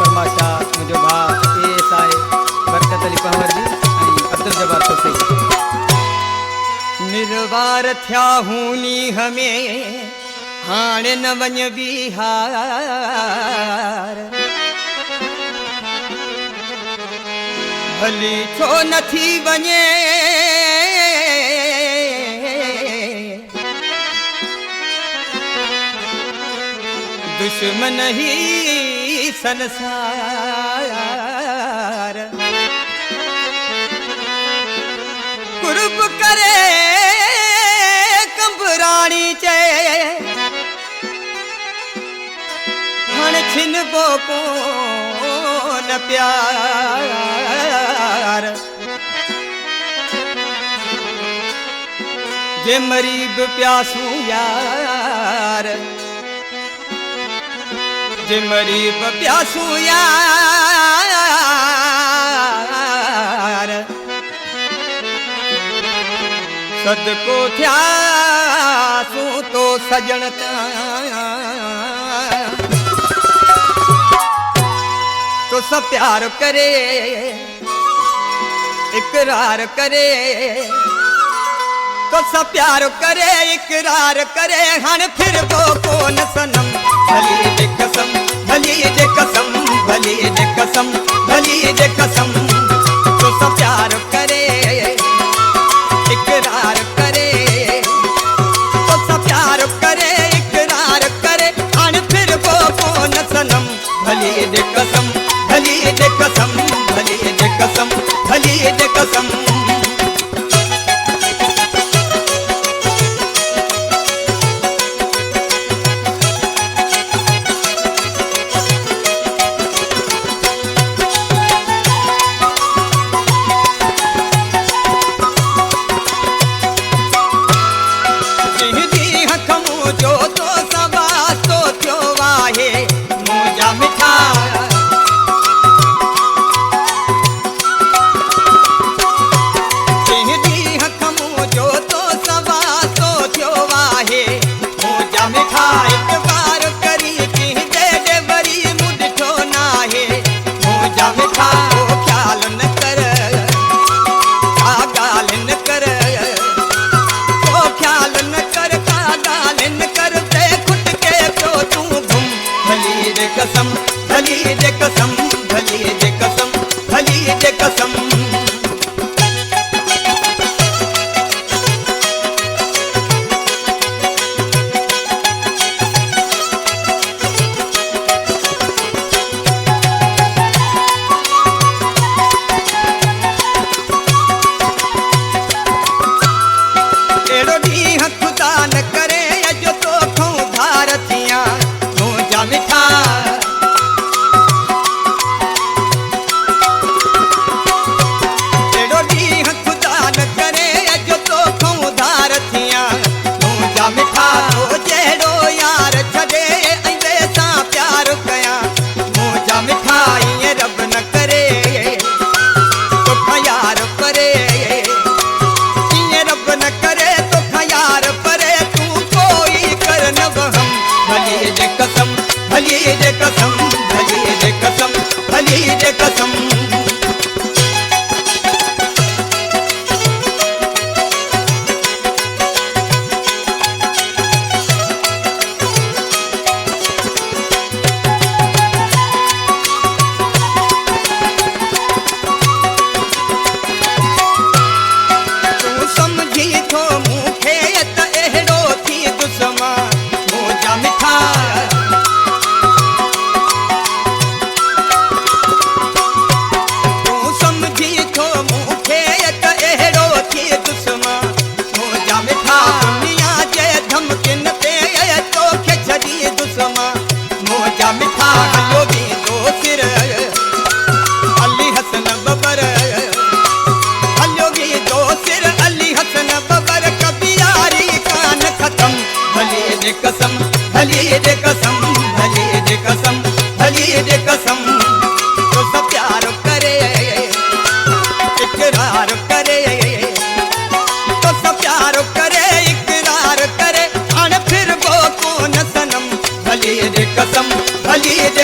फरमाशा मुझो भा ASI Barkat Ali power जी अब्दुल जब्बार सोसई निर्वार थया हूनी हमें हाणे न वञ बिहार भली छो न थी वञे दुश्मन ही संसार कुर्ब करे कंबराणी चे हण छिन बो कोन प्यार जे मरीब प्यासू यार जे मरीब प्यासू यार सदको थयासू तो सजण तो सब प्यार करे इकरार करे तो सब प्यार करे इकरार करे हण फिर वो कौन सनम भली जे कसम भली जे कसम भली जे कसम भली जे कसम तो सब प्यार करे इकरार करे तो सब प्यार करे इकरार करे हण फिर वो कौन सनम भली जे कसम भली जे कसम भली जे कसम भली जे कसम भली जे कसम भली जे कसम भली जे कसम एड़ो ॾींहुं खुदा न करे अॼु तोखूं भारतियां मुंहिंजा मिठा भली जे कसम भली जे कसम भली जे कसम तू समझी थो मूंखे त अहिड़ो थी दुश्मन मुंहिंजा मिठा कसम भली जे कसम भली जे कसम भली जे कसम तो सब प्यार करे इकरार करे तो सब प्यार करे इकरार करे हण फिर वो कौन सनम भली जे कसम भली जे